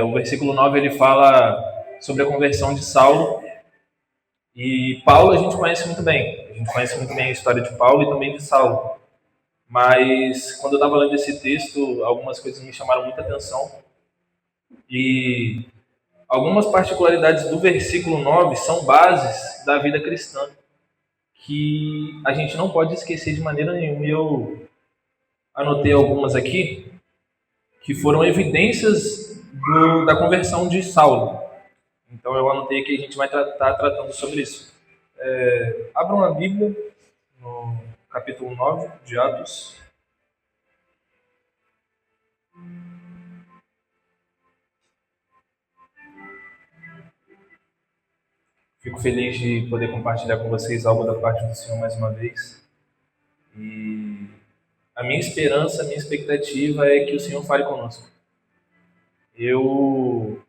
o versículo 9 ele fala sobre a conversão de Saulo. E Paulo a gente conhece muito bem. A gente conhece muito bem a história de Paulo e também de Saulo. Mas quando eu estava lendo esse texto, algumas coisas me chamaram muita atenção. E algumas particularidades do versículo 9 são bases da vida cristã, que a gente não pode esquecer de maneira nenhuma. E eu anotei algumas aqui, que foram evidências da conversão de Saulo. Então eu anotei que a gente vai estar tratando sobre isso. Abram a Bíblia no capítulo 9 de Atos. Fico feliz de poder compartilhar com vocês algo da parte do Senhor mais uma vez. E a minha esperança, a minha expectativa é que o Senhor fale conosco. Eu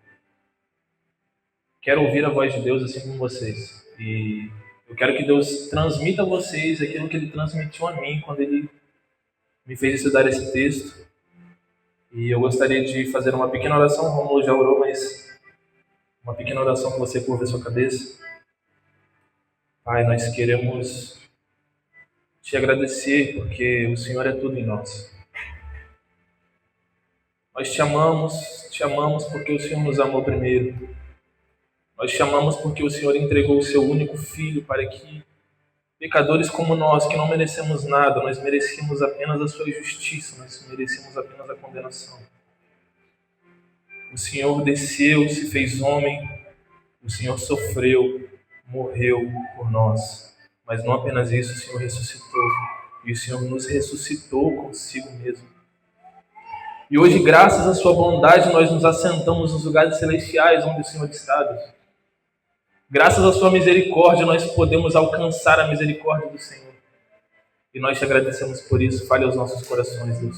quero ouvir a voz de Deus assim como vocês. E eu quero que Deus transmita a vocês aquilo que Ele transmitiu a mim quando Ele me fez estudar esse texto. E eu gostaria de fazer uma pequena oração. O Romulo já orou, mas uma pequena oração com você curva a sua cabeça. Pai, nós queremos te agradecer porque o Senhor é tudo em nós. Nós te amamos porque o Senhor nos amou primeiro. Nós te amamos porque o Senhor entregou o seu único Filho para que pecadores como nós, que não merecemos nada, nós merecíamos apenas a sua justiça, nós merecíamos apenas a condenação. O Senhor desceu, se fez homem, o Senhor sofreu, morreu por nós. Mas não apenas isso, o Senhor ressuscitou. E o Senhor nos ressuscitou consigo mesmo. E hoje, graças à sua bondade, nós nos assentamos nos lugares celestiais onde o Senhor está, Deus. Graças à sua misericórdia, nós podemos alcançar a misericórdia do Senhor. E nós te agradecemos por isso. Fale aos nossos corações, Deus.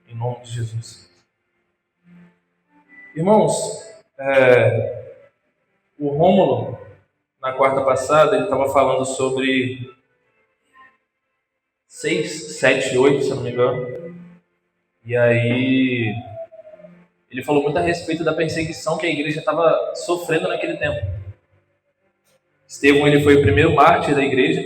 Em nome de Jesus. Irmãos, o Rômulo, na quarta passada, ele estava falando sobre 6, 7, 8, se eu não me engano. E aí, ele falou muito a respeito da perseguição que a igreja estava sofrendo naquele tempo. Estevão, ele foi o primeiro mártir da igreja.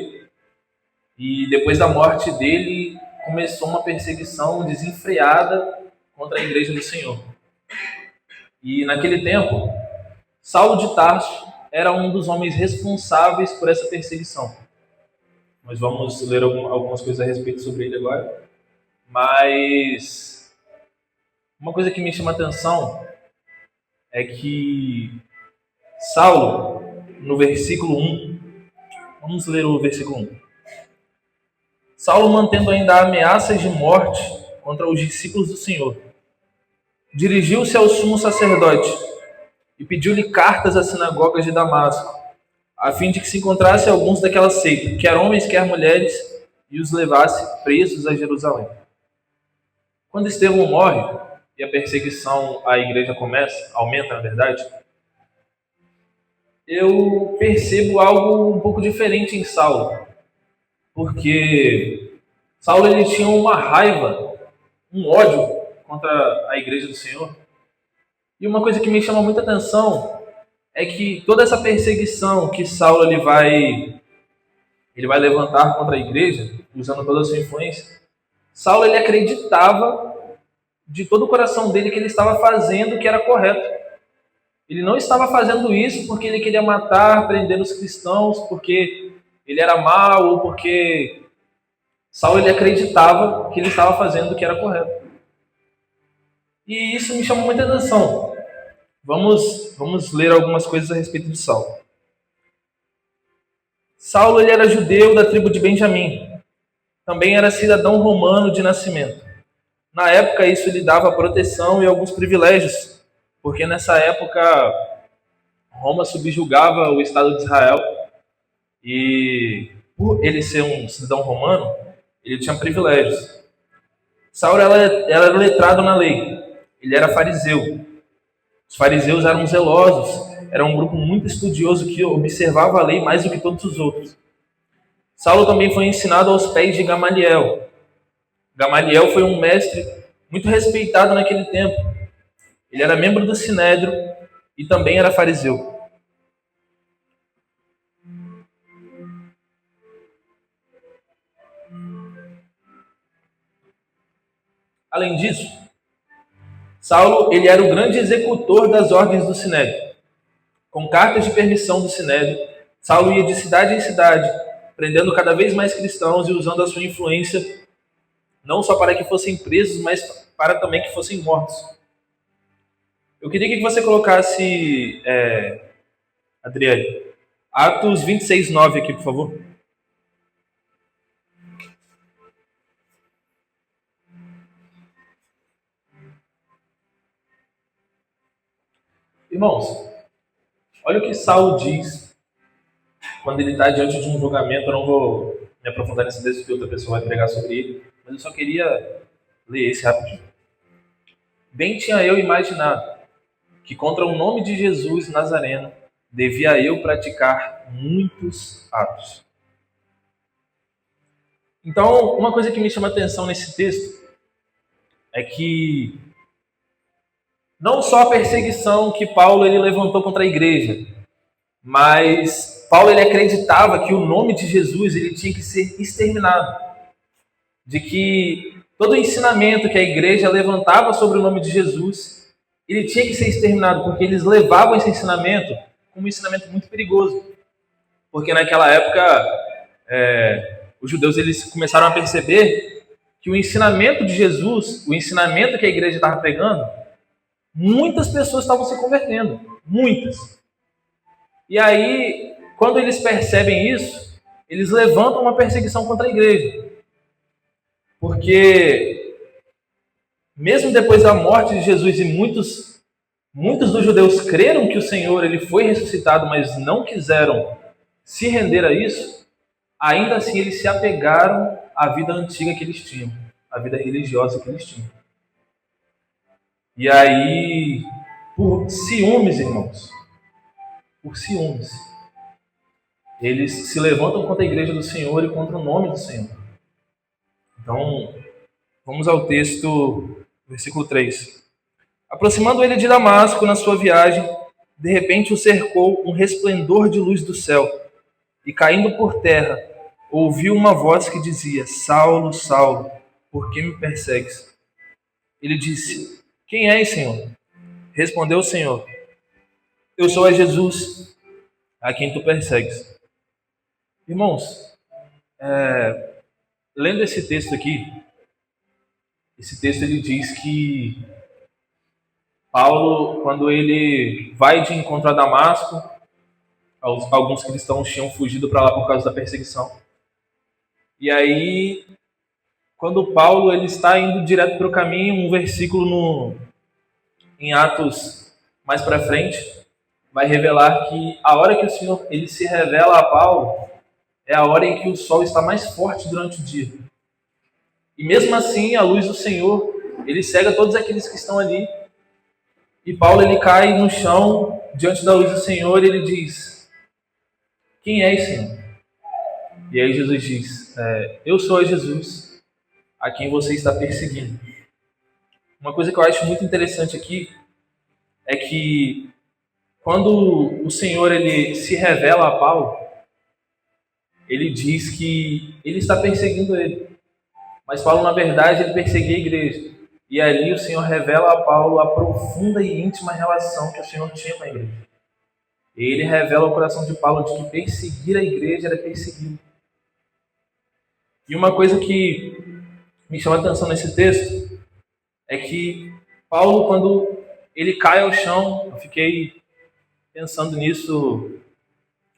E depois da morte dele, começou uma perseguição desenfreada contra a igreja do Senhor. E naquele tempo, Saulo de Tarso era um dos homens responsáveis por essa perseguição. Nós vamos ler algumas coisas a respeito sobre ele agora. Mas uma coisa que me chama a atenção é que Saulo, no versículo 1, vamos ler o versículo 1. Saulo, mantendo ainda ameaças de morte contra os discípulos do Senhor, dirigiu-se ao sumo sacerdote e pediu-lhe cartas às sinagogas de Damasco, a fim de que se encontrasse alguns daquela seita, quer homens, quer mulheres, e os levasse presos a Jerusalém. Quando Estevão morre e a perseguição à igreja aumenta, na verdade, eu percebo algo um pouco diferente em Saulo. Porque Saulo ele tinha uma raiva, um ódio contra a igreja do Senhor. E uma coisa que me chama muita atenção é que toda essa perseguição que Saulo ele vai levantar contra a igreja, usando toda a sua influência, Saulo ele acreditava de todo o coração dele que ele estava fazendo o que era correto. Ele não estava fazendo isso porque ele queria matar, prender os cristãos, porque ele era mau ou porque Saulo ele acreditava que ele estava fazendo o que era correto. E isso me chama muita atenção. Vamos ler algumas coisas a respeito de Saulo. Saulo ele era judeu da tribo de Benjamim. Também era cidadão romano de nascimento. Na época isso lhe dava proteção e alguns privilégios, porque nessa época Roma subjugava o Estado de Israel. E por ele ser um cidadão romano, ele tinha privilégios. Saulo era letrado na lei. Ele era fariseu. Os fariseus eram zelosos. Era um grupo muito estudioso que observava a lei mais do que todos os outros. Saulo também foi ensinado aos pés de Gamaliel. Gamaliel foi um mestre muito respeitado naquele tempo. Ele era membro do Sinédrio e também era fariseu. Além disso, Saulo ele era o grande executor das ordens do Sinédrio. Com cartas de permissão do Sinédrio, Saulo ia de cidade em cidade, prendendo cada vez mais cristãos e usando a sua influência não só para que fossem presos, mas para também que fossem mortos. Eu queria que você colocasse, Adriane, Atos 26:9 aqui, por favor. Irmãos, olha o que Saulo diz quando ele está diante de um julgamento. Eu não vou me aprofundar nesse texto, que outra pessoa vai pregar sobre ele, mas eu só queria ler esse rapidinho. Bem tinha eu imaginado que contra o nome de Jesus Nazareno devia eu praticar muitos atos. Então, uma coisa que me chama a atenção nesse texto é que não só a perseguição que Paulo ele levantou contra a igreja, mas Paulo ele acreditava que o nome de Jesus ele tinha que ser exterminado, de que todo o ensinamento que a igreja levantava sobre o nome de Jesus, ele tinha que ser exterminado, porque eles levavam esse ensinamento como um ensinamento muito perigoso. Porque naquela época, os judeus eles começaram a perceber que o ensinamento de Jesus, o ensinamento que a igreja estava pregando, muitas pessoas estavam se convertendo. Muitas. E aí, quando eles percebem isso, eles levantam uma perseguição contra a igreja. Porque, mesmo depois da morte de Jesus, e muitos dos judeus creram que o Senhor ele foi ressuscitado, mas não quiseram se render a isso, ainda assim eles se apegaram à vida antiga que eles tinham, à vida religiosa que eles tinham. E aí, por ciúmes, irmãos, por ciúmes, eles se levantam contra a igreja do Senhor e contra o nome do Senhor. Então, vamos ao texto, versículo 3. Aproximando ele de Damasco na sua viagem, de repente o cercou um resplendor de luz do céu, e caindo por terra, ouviu uma voz que dizia: Saulo, Saulo, por que me persegues? Ele disse: Quem és, Senhor? Respondeu o Senhor: Eu sou a Jesus, a quem tu persegues. Irmãos, lendo esse texto aqui, esse texto ele diz que Paulo, quando ele vai de encontro a Damasco, alguns cristãos tinham fugido para lá por causa da perseguição. E aí, quando Paulo ele está indo direto para o caminho, um versículo em Atos mais para frente vai revelar que a hora que o Senhor ele se revela a Paulo é a hora em que o sol está mais forte durante o dia. E mesmo assim, a luz do Senhor ele cega todos aqueles que estão ali. E Paulo ele cai no chão diante da luz do Senhor e ele diz: Quem és, Senhor? E aí Jesus diz: Eu sou Jesus, a quem você está perseguindo. Uma coisa que eu acho muito interessante aqui é que quando o Senhor ele se revela a Paulo, ele diz que ele está perseguindo ele. Mas Paulo, na verdade, ele perseguia a igreja. E ali o Senhor revela a Paulo a profunda e íntima relação que o Senhor tinha com a igreja. E ele revela ao coração de Paulo de que perseguir a igreja era persegui-lo. E uma coisa que me chama a atenção nesse texto é que Paulo, quando ele cai ao chão, eu fiquei pensando nisso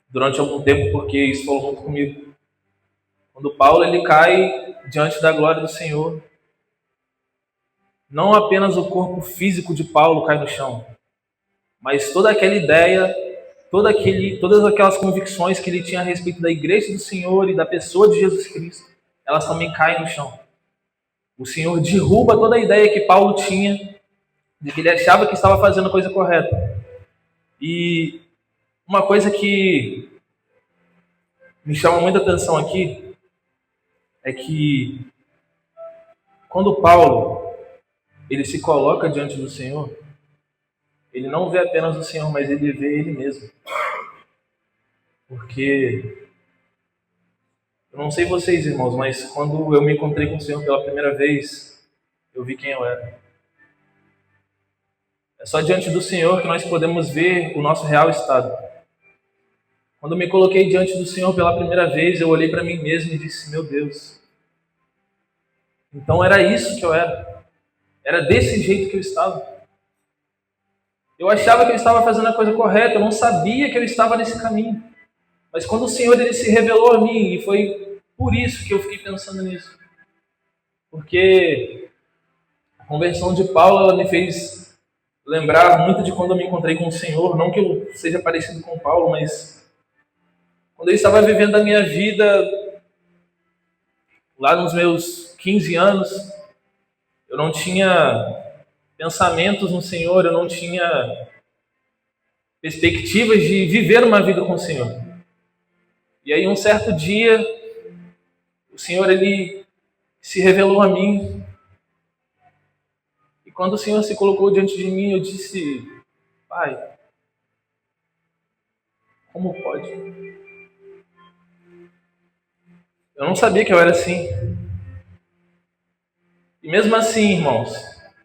durante algum tempo, porque isso falou muito comigo. Quando Paulo ele cai diante da glória do Senhor, não apenas o corpo físico de Paulo cai no chão, mas toda aquela ideia, todas aquelas convicções que ele tinha a respeito da igreja do Senhor e da pessoa de Jesus Cristo, elas também caem no chão. O Senhor derruba toda a ideia que Paulo tinha de que ele achava que estava fazendo a coisa correta. E uma coisa que me chama muita atenção aqui é que quando Paulo ele se coloca diante do Senhor, ele não vê apenas o Senhor, mas ele vê ele mesmo. Porque, eu não sei vocês, irmãos, mas quando eu me encontrei com o Senhor pela primeira vez, eu vi quem eu era. É só diante do Senhor que nós podemos ver o nosso real estado. Quando eu me coloquei diante do Senhor pela primeira vez, eu olhei para mim mesmo e disse, meu Deus, então era isso que eu era. Era desse jeito que eu estava. Eu achava que eu estava fazendo a coisa correta, eu não sabia que eu estava nesse caminho. Mas quando o Senhor ele se revelou a mim, e foi por isso que eu fiquei pensando nisso. Porque a conversão de Paulo ela me fez lembrar muito de quando eu me encontrei com o Senhor. Não que eu seja parecido com Paulo, mas quando eu estava vivendo a minha vida, lá nos meus 15 anos, eu não tinha pensamentos no Senhor, eu não tinha perspectivas de viver uma vida com o Senhor. E aí, um certo dia, o Senhor ele se revelou a mim. E quando o Senhor se colocou diante de mim, eu disse, Pai, como pode? Eu não sabia que eu era assim. E mesmo assim, irmãos,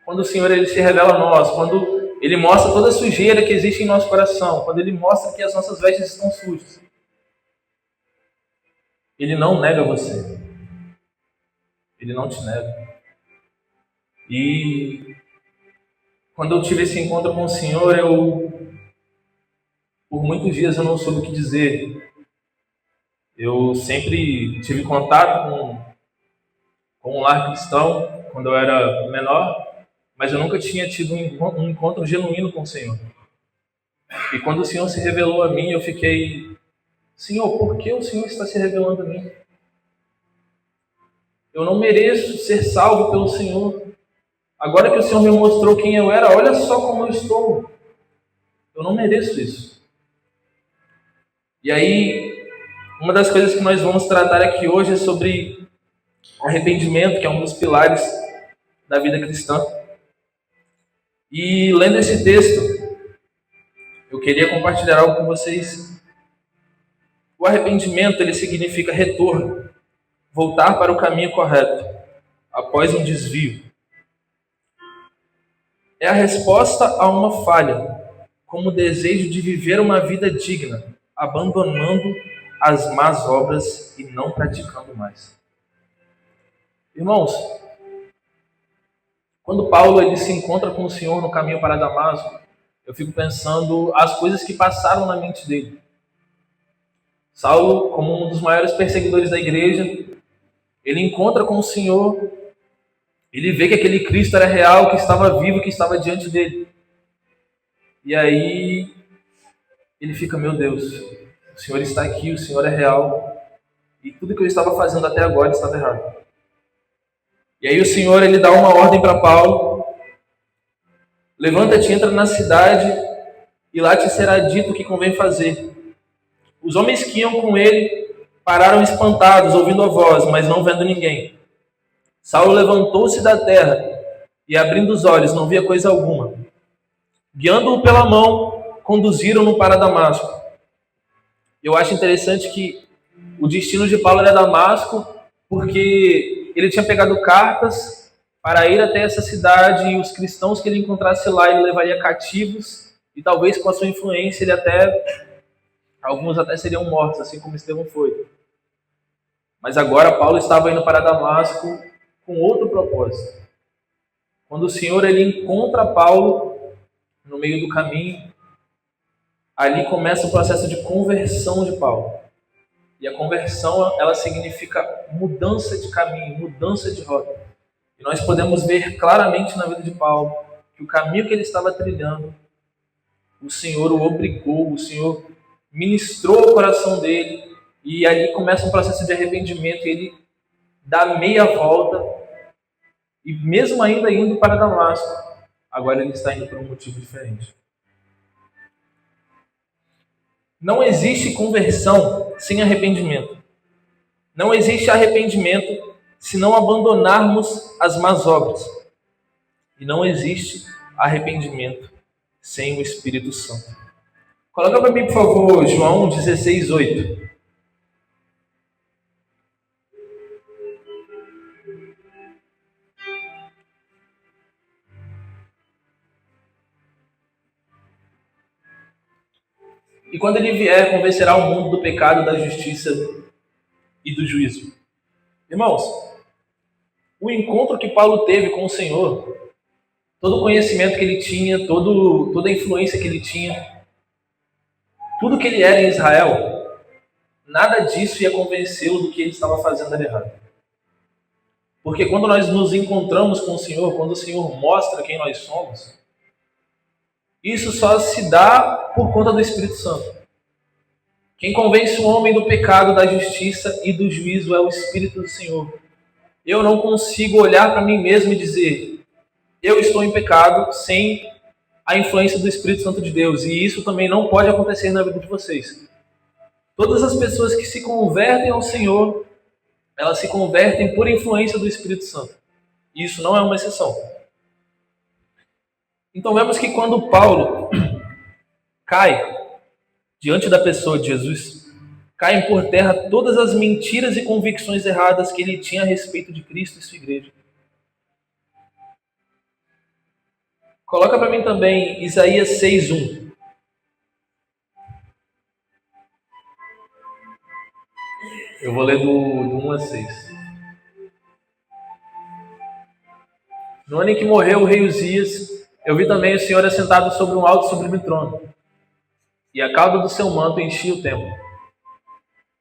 quando o Senhor ele se revela a nós, quando Ele mostra toda a sujeira que existe em nosso coração, quando Ele mostra que as nossas vestes estão sujas, Ele não nega você. Ele não te nega. E quando eu tive esse encontro com o Senhor, por muitos dias eu não soube o que dizer. Eu sempre tive contato com um lar cristão quando eu era menor, mas eu nunca tinha tido um encontro genuíno com o Senhor. E quando o Senhor se revelou a mim, eu fiquei, Senhor, por que o Senhor está se revelando a mim? Eu não mereço ser salvo pelo Senhor. Agora que o Senhor me mostrou quem eu era, olha só como eu estou. Eu não mereço isso. E aí, uma das coisas que nós vamos tratar aqui hoje é sobre arrependimento, que é um dos pilares da vida cristã. E lendo esse texto, eu queria compartilhar algo com vocês. O arrependimento, ele significa retorno, voltar para o caminho correto, após um desvio. É a resposta a uma falha, como o desejo de viver uma vida digna, abandonando as más obras e não praticando mais. Irmãos, quando Paulo ele se encontra com o Senhor no caminho para Damasco, eu fico pensando as coisas que passaram na mente dele. Saulo, como um dos maiores perseguidores da igreja, ele encontra com o Senhor, ele vê que aquele Cristo era real, que estava vivo, que estava diante dele. E aí ele fica, meu Deus, o Senhor está aqui, o Senhor é real, e tudo que eu estava fazendo até agora estava errado. E aí o Senhor ele dá uma ordem para Paulo, levanta-te, entra na cidade, e lá te será dito o que convém fazer. Os homens que iam com ele pararam espantados, ouvindo a voz, mas não vendo ninguém. Saulo levantou-se da terra e, abrindo os olhos, não via coisa alguma. Guiando-o pela mão, conduziram-no para Damasco. Eu acho interessante que o destino de Paulo era Damasco, porque ele tinha pegado cartas para ir até essa cidade e os cristãos que ele encontrasse lá ele levaria cativos e talvez com a sua influência alguns até seriam mortos, assim como Estevão foi. Mas agora Paulo estava indo para Damasco com outro propósito. Quando o Senhor ele encontra Paulo no meio do caminho, ali começa o processo de conversão de Paulo. E a conversão, ela significa mudança de caminho, mudança de rota. E nós podemos ver claramente na vida de Paulo que o caminho que ele estava trilhando, o Senhor o obrigou, o Senhor ministrou o coração dele, e ali começa um processo de arrependimento, e ele dá meia volta, e mesmo ainda indo para Damasco, agora ele está indo por um motivo diferente. Não existe conversão sem arrependimento. Não existe arrependimento se não abandonarmos as más obras. E não existe arrependimento sem o Espírito Santo. Coloca para mim, por favor, João 16:8. E quando ele vier, convencerá o mundo do pecado, da justiça e do juízo. Irmãos, o encontro que Paulo teve com o Senhor, todo o conhecimento que ele tinha, toda a influência que ele tinha, tudo que ele era em Israel, nada disso ia convencê-lo do que ele estava fazendo era errado. Porque quando nós nos encontramos com o Senhor, quando o Senhor mostra quem nós somos, isso só se dá por conta do Espírito Santo. Quem convence o homem do pecado, da justiça e do juízo é o Espírito do Senhor. Eu não consigo olhar para mim mesmo e dizer, eu estou em pecado, sem a influência do Espírito Santo de Deus. E isso também não pode acontecer na vida de vocês. Todas as pessoas que se convertem ao Senhor, elas se convertem por influência do Espírito Santo. E isso não é uma exceção. Então vemos que quando Paulo cai diante da pessoa de Jesus, caem por terra todas as mentiras e convicções erradas que ele tinha a respeito de Cristo e sua igreja. Coloca para mim também Isaías 6:1. Eu vou ler do 1 a 6. No ano em que morreu o rei Uzias, eu vi também o Senhor assentado sobre um alto e sublime trono, e a cauda do seu manto enchia o templo.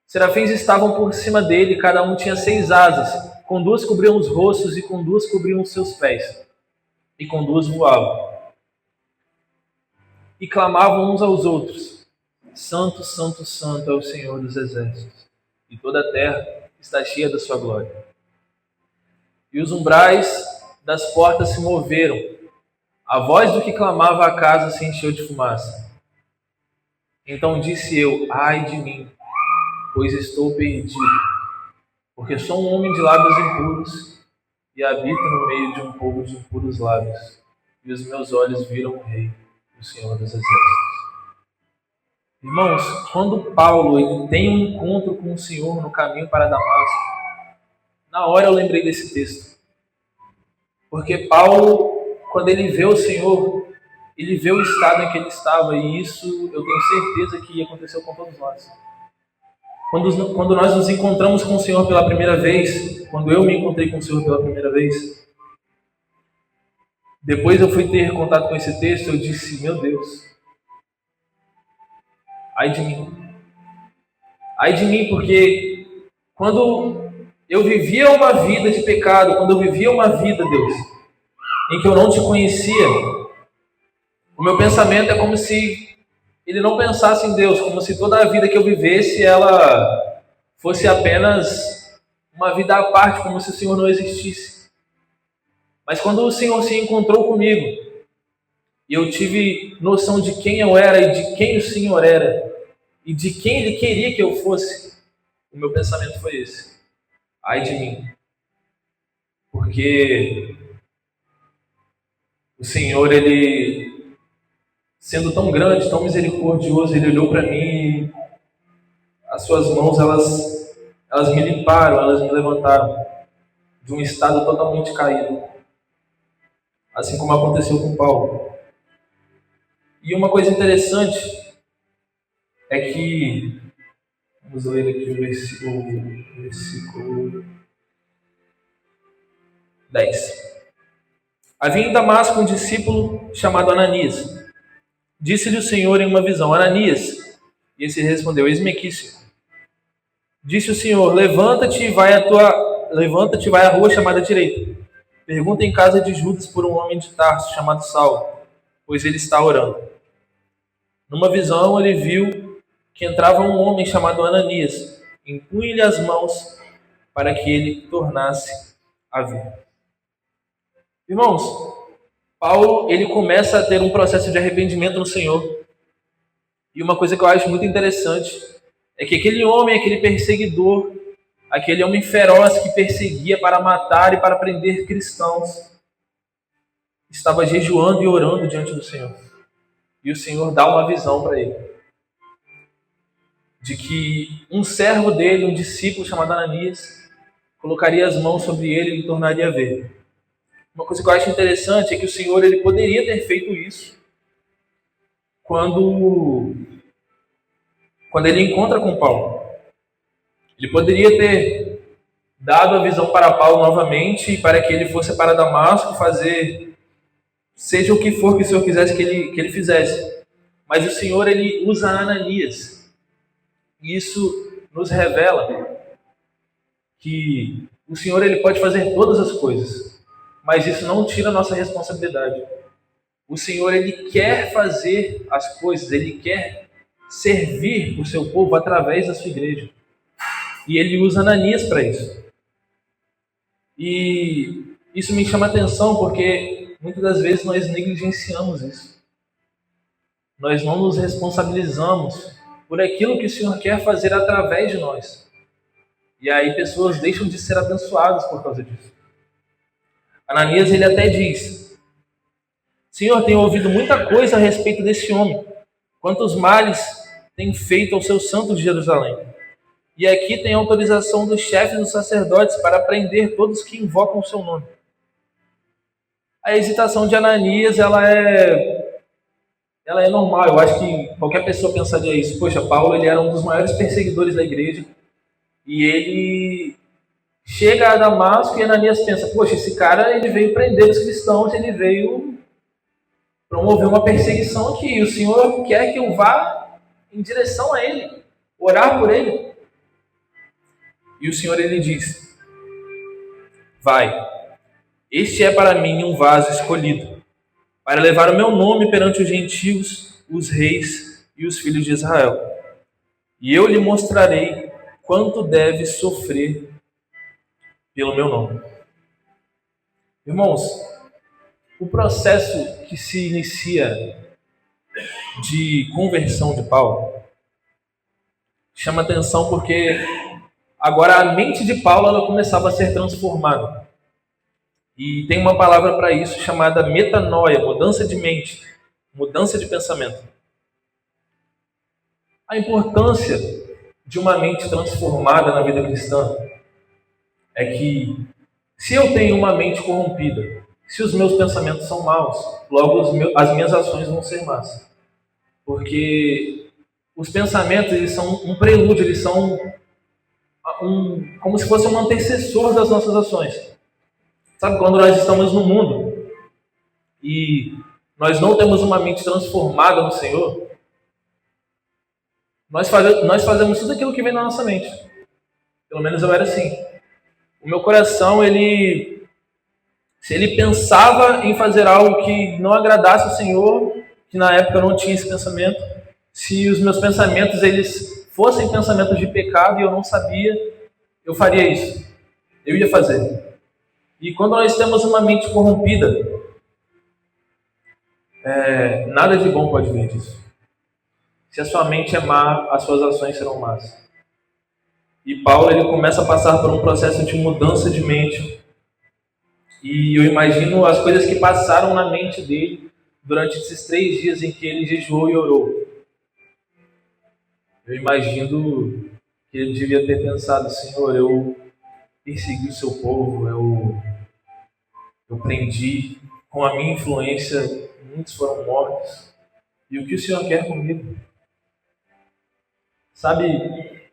Serafins estavam por cima dele, cada um tinha 6 asas, com 2 cobriam os rostos e com 2 cobriam os seus pés, e com 2 voavam. E clamavam uns aos outros, Santo, Santo, Santo é o Senhor dos exércitos, e toda a terra está cheia da sua glória. E os umbrais das portas se moveram, a voz do que clamava a casa se encheu de fumaça. Então disse eu, ai de mim, pois estou perdido, porque sou um homem de lábios impuros e habito no meio de um povo de impuros lábios, e os meus olhos viram o Rei, o Senhor dos exércitos. Irmãos, quando Paulo ele tem um encontro com o Senhor no caminho para Damasco, na hora eu lembrei desse texto. Porque Paulo, quando ele vê o Senhor, ele vê o estado em que ele estava, e isso eu tenho certeza que aconteceu com todos nós. Quando nós nos encontramos com o Senhor pela primeira vez, quando eu me encontrei com o Senhor pela primeira vez, depois eu fui ter contato com esse texto, eu disse, meu Deus, ai de mim. Ai de mim, porque quando eu vivia uma vida de pecado, quando eu vivia uma vida, Deus, em que eu não te conhecia, o meu pensamento é como se ele não pensasse em Deus, como se toda a vida que eu vivesse, ela fosse apenas uma vida à parte, como se o Senhor não existisse. Mas quando o Senhor se encontrou comigo, e eu tive noção de quem eu era e de quem o Senhor era, e de quem Ele queria que eu fosse, o meu pensamento foi esse. Ai de mim. Porque o Senhor, Ele, sendo tão grande, tão misericordioso, Ele olhou para mim e as suas mãos, elas me limparam, elas me levantaram de um estado totalmente caído. Assim como aconteceu com Paulo. E uma coisa interessante é que, vamos ler aqui o versículo 10. Havia em Damasco um discípulo chamado Ananias. Disse-lhe o Senhor em uma visão, Ananias. E esse respondeu, eis-me aqui, Senhor. Disse o Senhor, levanta-te e vai à rua chamada direita. Pergunta em casa de Judas por um homem de Tarso chamado Saulo, pois ele está orando. Numa visão ele viu que entrava um homem chamado Ananias, impunha-lhe as mãos para que ele tornasse a ver. Irmãos, Paulo ele começa a ter um processo de arrependimento no Senhor. E uma coisa que eu acho muito interessante é que aquele homem, aquele perseguidor, aquele homem feroz que perseguia para matar e para prender cristãos, estava jejuando e orando diante do Senhor. E o Senhor dá uma visão para ele, de que um servo dele, um discípulo chamado Ananias, colocaria as mãos sobre ele e lhe tornaria a ver. Uma coisa que eu acho interessante é que o Senhor ele poderia ter feito isso quando ele encontra com Paulo. Ele poderia ter dado a visão para Paulo novamente para que ele fosse para Damasco fazer seja o que for que o Senhor quisesse que ele fizesse. Mas o Senhor ele usa Ananias. E isso nos revela que o Senhor ele pode fazer todas as coisas, mas isso não tira a nossa responsabilidade. O Senhor ele quer fazer as coisas, ele quer servir o seu povo através da sua igreja. E ele usa Ananias para isso. E isso me chama a atenção porque muitas das vezes nós negligenciamos isso. Nós não nos responsabilizamos por aquilo que o Senhor quer fazer através de nós. E aí pessoas deixam de ser abençoadas por causa disso. Ananias ele até diz: Senhor, tenho ouvido muita coisa a respeito desse homem, quantos males tem feito aos seus santos de Jerusalém. E aqui tem autorização dos chefes dos sacerdotes para prender todos que invocam o seu nome. A hesitação de Ananias, ela é normal. Eu acho que qualquer pessoa pensaria isso. Poxa, Paulo ele era um dos maiores perseguidores da igreja. E ele chega a Damasco e Ananias pensa, poxa, esse cara ele veio prender os cristãos, ele veio promover uma perseguição aqui. E o Senhor quer que eu vá em direção a ele, orar por ele. E o Senhor ele diz: vai, este é para mim um vaso escolhido, para levar o meu nome perante os gentios, os reis e os filhos de Israel. E eu lhe mostrarei quanto deve sofrer pelo meu nome. Irmãos, o processo que se inicia de conversão de Paulo chama atenção porque agora a mente de Paulo ela começava a ser transformada. E tem uma palavra para isso chamada metanoia, mudança de mente, mudança de pensamento. A importância de uma mente transformada na vida cristã é que, se eu tenho uma mente corrompida, se os meus pensamentos são maus, logo as minhas ações vão ser más. Porque os pensamentos eles são um prelúdio, eles são como se fosse um antecessor das nossas ações. Sabe, quando nós estamos no mundo e nós não temos uma mente transformada no Senhor, nós fazemos tudo aquilo que vem na nossa mente. Pelo menos eu era assim. O meu coração, se ele pensava em fazer algo que não agradasse o Senhor, que na época eu não tinha esse pensamento, se os meus pensamentos eles fossem pensamentos de pecado e eu não sabia, eu faria isso. Eu ia fazer. E quando nós temos uma mente corrompida, nada de bom pode vir disso. Se a sua mente é má, as suas ações serão más. E Paulo ele começa a passar por um processo de mudança de mente. E eu imagino as coisas que passaram na mente dele durante esses 3 dias em que ele jejuou e orou. Eu imagino que ele devia ter pensado: Senhor, eu persegui o seu povo, eu prendi, com a minha influência, muitos foram mortos. E o que o Senhor quer comigo? Sabe,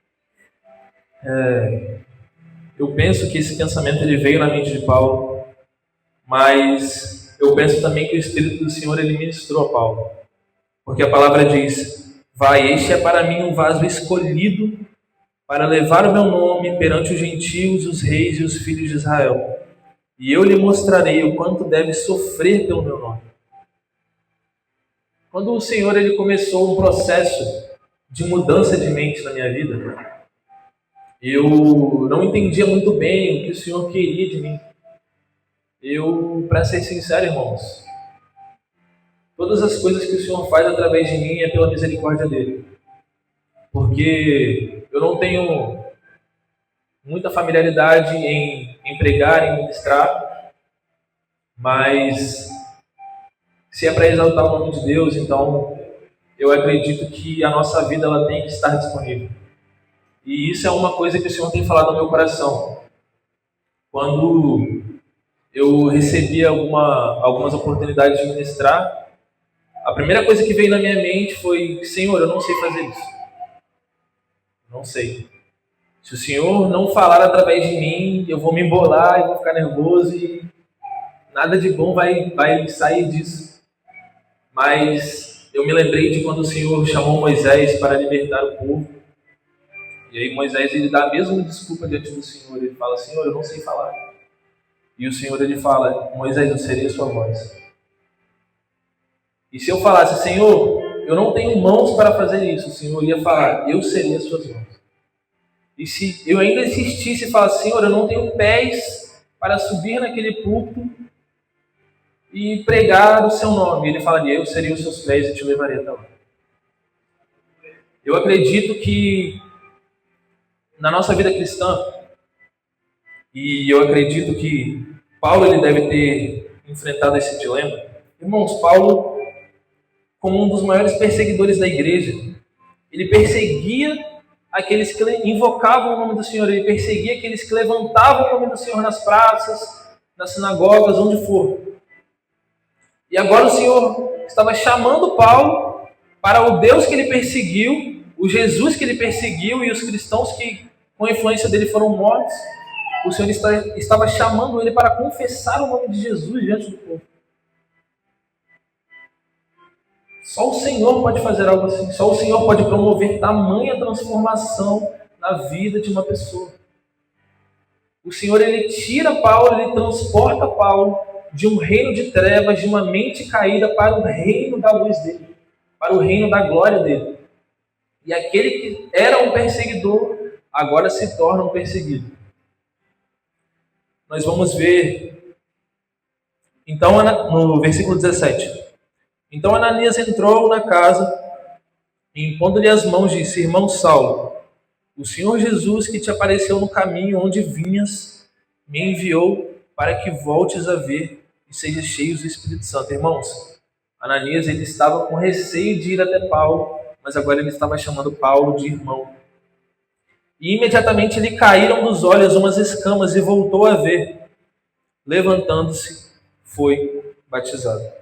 eu penso que esse pensamento ele veio na mente de Paulo, mas eu penso também que o Espírito do Senhor ele ministrou a Paulo. Porque a palavra diz: vai, este é para mim um vaso escolhido para levar o meu nome perante os gentios, os reis e os filhos de Israel. E eu lhe mostrarei o quanto deve sofrer pelo meu nome. Quando o Senhor ele começou um processo de mudança de mente na minha vida, eu não entendia muito bem o que o Senhor queria de mim. Para ser sincero, irmãos, todas as coisas que o Senhor faz através de mim é pela misericórdia dele. Porque eu não tenho muita familiaridade em pregar, em ministrar, mas se é para exaltar o nome de Deus, então eu acredito que a nossa vida ela tem que estar disponível. E isso é uma coisa que o Senhor tem falado no meu coração. Quando eu recebi algumas oportunidades de ministrar, a primeira coisa que veio na minha mente foi: Senhor, eu não sei fazer isso. Não sei. Se o Senhor não falar através de mim, eu vou me embolar, eu vou ficar nervoso e nada de bom vai sair disso. Mas eu me lembrei de quando o Senhor chamou Moisés para libertar o povo. E aí Moisés ele dá a mesma desculpa diante do Senhor. Ele fala: Senhor, eu não sei falar. E o Senhor ele fala: Moisés, eu serei a sua voz. E se eu falasse: Senhor, eu não tenho mãos para fazer isso, o Senhor ia falar: eu serei as suas mãos. E se eu ainda insistisse e falasse: Senhor, eu não tenho pés para subir naquele púlpito e pregar o seu nome, ele falaria: eu serei os seus pés e te levaria até lá. Eu acredito que na nossa vida cristã, e eu acredito que Paulo ele deve ter enfrentado esse dilema. Irmãos, Paulo, como um dos maiores perseguidores da igreja, ele perseguia aqueles que invocavam o nome do Senhor, ele perseguia aqueles que levantavam o nome do Senhor nas praças, nas sinagogas, onde for. E agora o Senhor estava chamando Paulo para o Deus que ele perseguiu, o Jesus que ele perseguiu e os cristãos que, com a influência dele, foram mortos. O Senhor estava chamando ele para confessar o nome de Jesus diante do povo. Só o Senhor pode fazer algo assim. Só o Senhor pode promover tamanha transformação na vida de uma pessoa. O Senhor ele tira Paulo, ele transporta Paulo de um reino de trevas, de uma mente caída, para o reino da luz dele, para o reino da glória dele. E aquele que era um perseguidor, agora se torna um perseguido. Nós vamos ver, então, no versículo 17. Então Ananias entrou na casa e, impondo-lhe as mãos, disse: Irmão Saulo, o Senhor Jesus, que te apareceu no caminho onde vinhas, me enviou para que voltes a ver e sejas cheios do Espírito Santo. Irmãos, Ananias ele estava com receio de ir até Paulo, mas agora ele estava chamando Paulo de irmão. E imediatamente lhe caíram dos olhos umas escamas e voltou a ver. Levantando-se, foi batizado.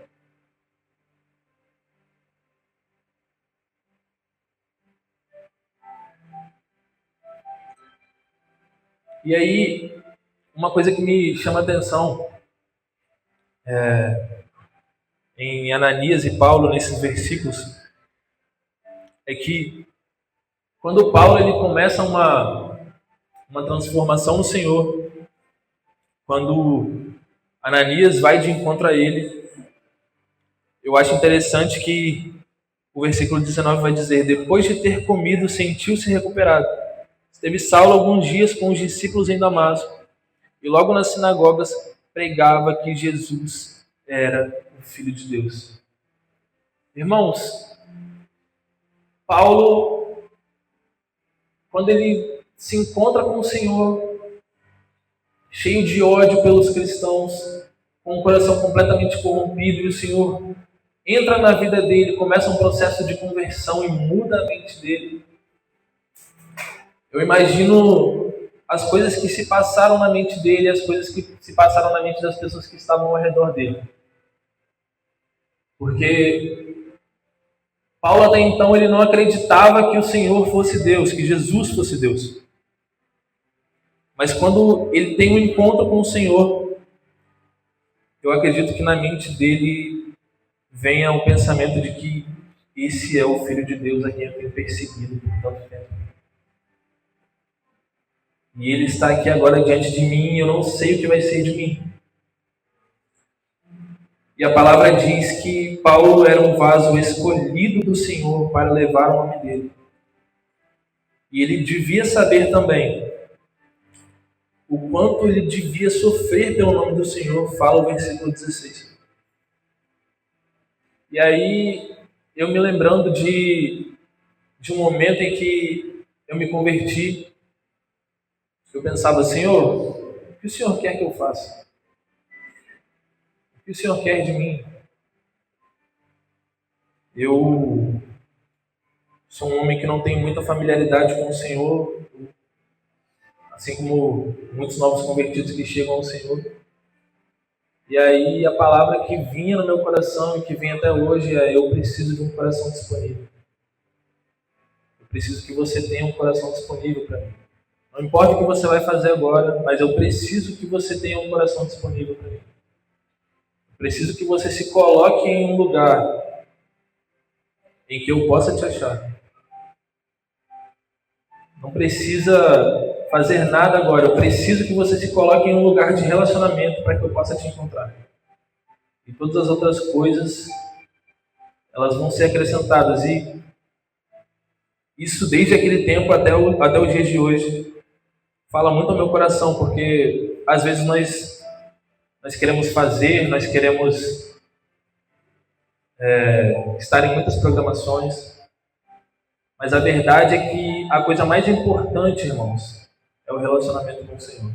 E aí, uma coisa que me chama a atenção em Ananias e Paulo, nesses versículos, é que quando Paulo ele começa uma transformação no Senhor, quando Ananias vai de encontro a ele, eu acho interessante que o versículo 19 vai dizer: depois de ter comido, sentiu-se recuperado. Esteve Saulo alguns dias com os discípulos em Damasco, e logo nas sinagogas pregava que Jesus era o Filho de Deus. Irmãos, Paulo, quando ele se encontra com o Senhor, cheio de ódio pelos cristãos, com o coração completamente corrompido, e o Senhor entra na vida dele, começa um processo de conversão e muda a mente dele. Eu imagino as coisas que se passaram na mente dele, as coisas que se passaram na mente das pessoas que estavam ao redor dele. Porque Paulo até então ele não acreditava que o Senhor fosse Deus, que Jesus fosse Deus. Mas quando ele tem um encontro com o Senhor, eu acredito que na mente dele venha o pensamento de que esse é o Filho de Deus a quem eu tenho perseguido por tanto tempo. E ele está aqui agora diante de mim e eu não sei o que vai ser de mim. E a palavra diz que Paulo era um vaso escolhido do Senhor para levar o nome dele. E ele devia saber também o quanto ele devia sofrer pelo nome do Senhor, fala o versículo 16. E aí, eu me lembrando de um momento em que eu me converti, eu pensava: Senhor, o que o Senhor quer que eu faça? O que o Senhor quer de mim? Eu Sou um homem que não tem muita familiaridade com o Senhor, assim como muitos novos convertidos que chegam ao Senhor. E aí a palavra que vinha no meu coração e que vem até hoje é: eu preciso de um coração disponível. Eu preciso que você tenha um coração disponível para mim. Não importa o que você vai fazer agora, mas eu preciso que você tenha um coração disponível para mim. Eu preciso que você se coloque em um lugar em que eu possa te achar. Não precisa fazer nada agora. Eu preciso que você se coloque em um lugar de relacionamento para que eu possa te encontrar. E todas as outras coisas, elas vão ser acrescentadas. E isso desde aquele tempo até o dia de hoje fala muito ao meu coração, porque às vezes nós queremos fazer, nós queremos estar em muitas programações, mas a verdade é que a coisa mais importante, irmãos, é o relacionamento com o Senhor.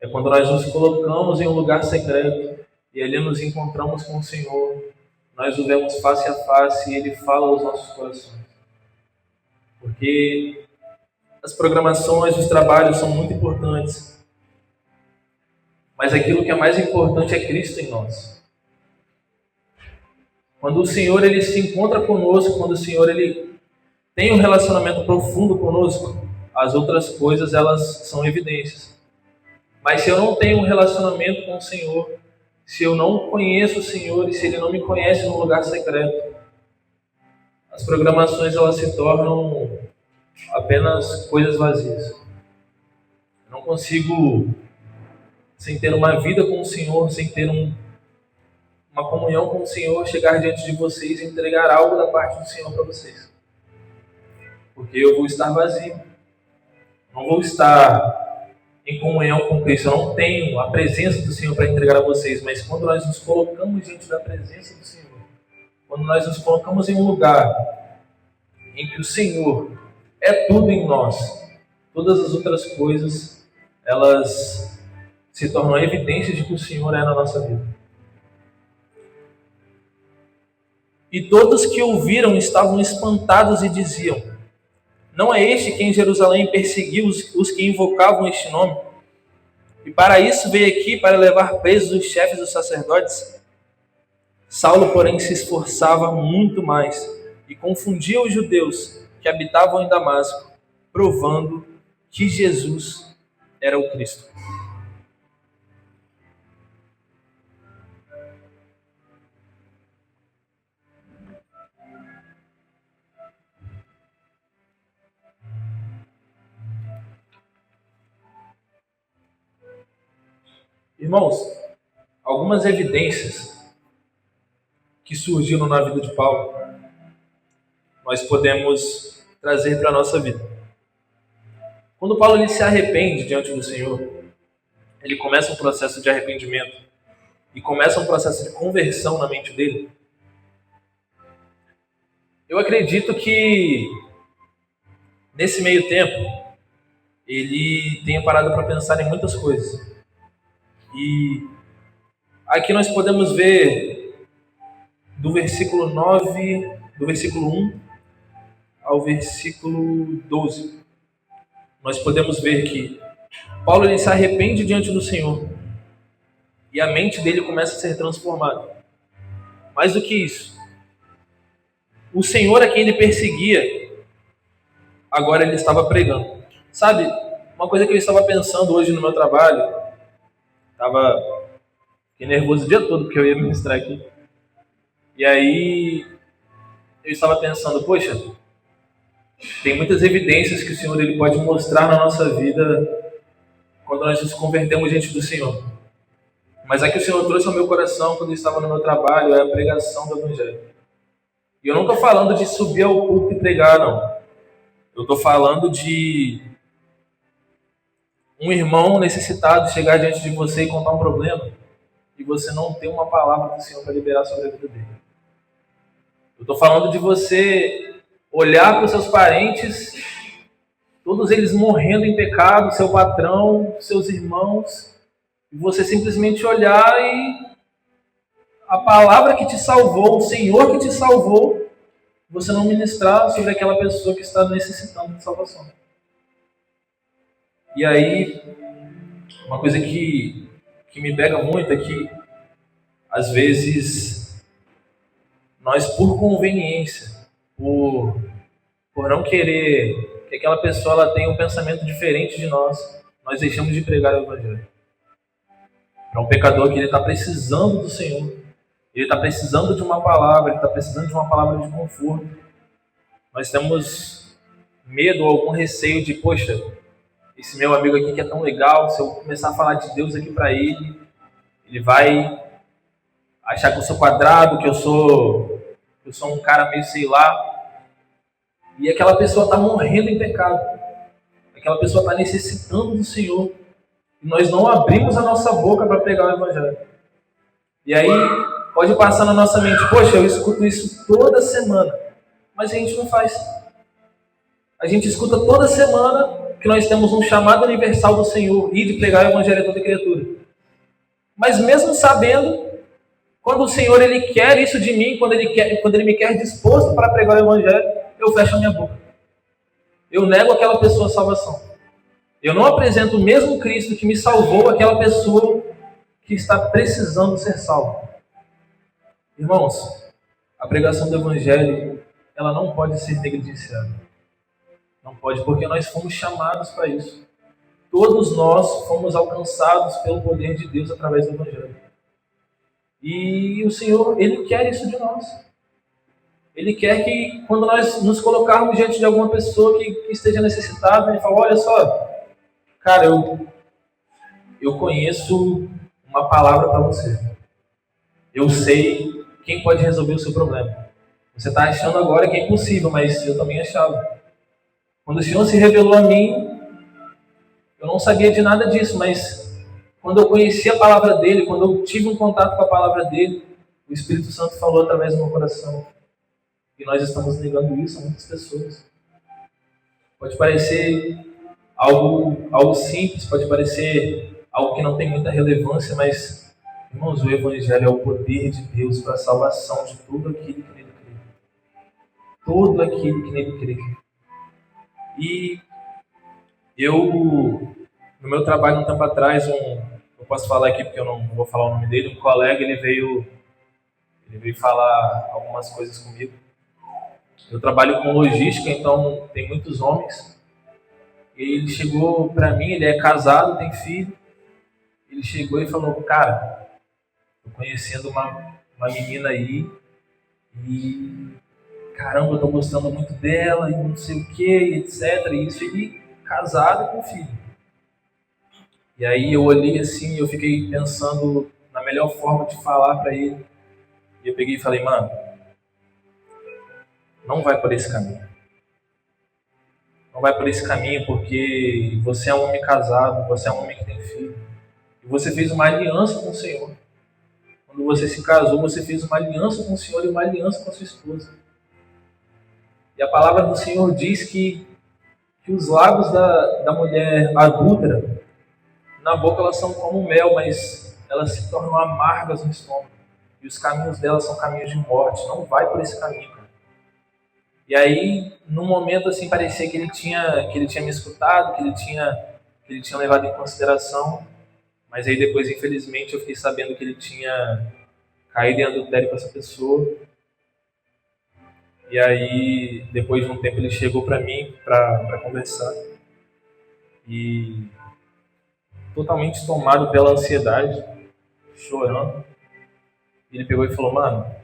É quando nós nos colocamos em um lugar secreto e ali nos encontramos com o Senhor, nós o vemos face a face e Ele fala aos nossos corações. Porque as programações, os trabalhos são muito importantes, mas aquilo que é mais importante é Cristo em nós. Quando o Senhor ele se encontra conosco, quando o Senhor ele tem um relacionamento profundo conosco, as outras coisas elas são evidências. Mas se eu não tenho um relacionamento com o Senhor, se eu não conheço o Senhor e se Ele não me conhece no lugar secreto, as programações elas se tornam apenas coisas vazias. Eu não consigo, sem ter uma vida com o Senhor, sem ter uma comunhão com o Senhor, chegar diante de vocês e entregar algo da parte do Senhor para vocês. Porque eu vou estar vazio. Não vou estar em comunhão com Cristo. Eu não tenho a presença do Senhor para entregar a vocês. Mas quando nós nos colocamos diante da presença do Senhor, quando nós nos colocamos em um lugar em que o Senhor é tudo em nós, todas as outras coisas, elas se tornam evidências de que o Senhor é na nossa vida. E todos que ouviram estavam espantados e diziam: não é este que em Jerusalém perseguiu os que invocavam este nome? E para isso veio aqui para levar presos os chefes dos sacerdotes? Saulo, porém, se esforçava muito mais e confundia os judeus que habitavam em Damasco, provando que Jesus era o Cristo. Irmãos, algumas evidências que surgiram na vida de Paulo, nós podemos trazer para a nossa vida. Quando Paulo ele se arrepende diante do Senhor, ele começa um processo de arrependimento e começa um processo de conversão na mente dele. Eu acredito que nesse meio tempo ele tenha parado para pensar em muitas coisas. E aqui nós podemos ver do versículo 9, do versículo 1 ao versículo 12. Nós podemos ver que Paulo ele se arrepende diante do Senhor e a mente dele começa a ser transformada. Mais do que isso, o Senhor a quem ele perseguia, agora ele estava pregando. Sabe, uma coisa que eu estava pensando hoje no meu trabalho, fiquei nervoso o dia todo porque eu ia ministrar aqui. E aí eu estava pensando, poxa, tem muitas evidências que o Senhor ele pode mostrar na nossa vida quando nós nos convertemos diante do Senhor. Mas a que o Senhor trouxe ao meu coração quando eu estava no meu trabalho é a pregação do Evangelho. E eu não estou falando de subir ao púlpito e pregar, não. Eu estou falando de um irmão necessitado chegar diante de você e contar um problema e você não ter uma palavra do Senhor para liberar sobre a vida dele. Eu estou falando de você olhar para os seus parentes, todos eles morrendo em pecado, seu patrão, seus irmãos, e você simplesmente olhar e a palavra que te salvou, o Senhor que te salvou, você não ministrar sobre aquela pessoa que está necessitando de salvação. E aí, uma coisa que me pega muito é que, às vezes, nós, por conveniência, por não querer que aquela pessoa ela tenha um pensamento diferente de nós deixamos de pregar o Evangelho. Para um pecador que ele está precisando do Senhor, ele está precisando de uma palavra, ele está precisando de uma palavra de conforto. Nós temos medo ou algum receio de, poxa, esse meu amigo aqui que é tão legal, se eu começar a falar de Deus aqui para ele, ele vai achar que eu sou quadrado, que eu sou um cara meio sei lá. E aquela pessoa está morrendo em pecado. Aquela pessoa está necessitando do Senhor. E nós não abrimos a nossa boca para pregar o Evangelho. E aí pode passar na nossa mente, poxa, eu escuto isso toda semana. Mas a gente não faz. A gente escuta toda semana que nós temos um chamado universal do Senhor e de pregar o Evangelho a toda criatura. Mas mesmo sabendo, quando o Senhor ele quer isso de mim, quando ele me quer disposto para pregar o Evangelho, eu fecho a minha boca. Eu nego aquela pessoa a salvação. Eu não apresento o mesmo Cristo que me salvou àquela pessoa que está precisando ser salva. Irmãos, a pregação do Evangelho, ela não pode ser negligenciada. Não pode, porque nós fomos chamados para isso. Todos nós fomos alcançados pelo poder de Deus através do Evangelho. E o Senhor, Ele quer isso de nós. Ele quer que, quando nós nos colocarmos diante de alguma pessoa que esteja necessitada, Ele fala, olha só, cara, eu conheço uma palavra para você. Eu sei quem pode resolver o seu problema. Você está achando agora que é impossível, mas eu também achava. Quando o Senhor se revelou a mim, eu não sabia de nada disso, mas quando eu conheci a palavra dele, quando eu tive um contato com a palavra dele, o Espírito Santo falou através do meu coração. E nós estamos negando isso a muitas pessoas. Pode parecer algo simples, pode parecer algo que não tem muita relevância, mas, irmãos, o Evangelho é o poder de Deus para a salvação de todo aquele que nele crê. Todo aquele que nele crê. E eu, no meu trabalho, um tempo atrás, eu posso falar aqui porque eu não vou falar o nome dele, um colega, ele veio falar algumas coisas comigo. Eu trabalho com logística, então tem muitos homens. E ele chegou para mim, ele é casado, tem filho. Ele chegou e falou, cara, tô conhecendo uma menina aí e caramba, eu tô gostando muito dela e não sei o que, etc. E isso ele casado com filho. E aí eu olhei assim, eu fiquei pensando na melhor forma de falar para ele. E eu peguei e falei, mano, não vai por esse caminho. Não vai por esse caminho porque você é um homem casado, você é um homem que tem filho. E você fez uma aliança com o Senhor. Quando você se casou, você fez uma aliança com o Senhor e uma aliança com a sua esposa. E a palavra do Senhor diz que os lábios da mulher adúltera, na boca elas são como mel, mas elas se tornam amargas no estômago. E os caminhos delas são caminhos de morte. Não vai por esse caminho, cara. E aí, num momento assim, parecia que ele tinha me escutado, que ele tinha levado em consideração. Mas aí depois, infelizmente, eu fiquei sabendo que ele tinha caído em adultério com essa pessoa. E aí, depois de um tempo, ele chegou para mim para conversar. E totalmente tomado pela ansiedade, chorando. Ele pegou e falou, mano,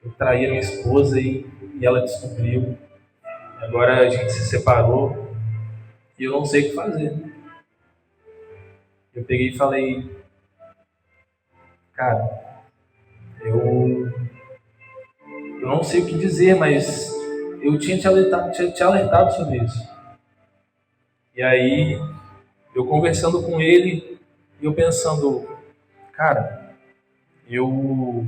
eu traí a minha esposa e ela descobriu. Agora a gente se separou e eu não sei o que fazer. Eu peguei e falei, cara, eu não sei o que dizer, mas eu tinha te alertado sobre isso. E aí, eu conversando com ele, eu pensando, cara, eu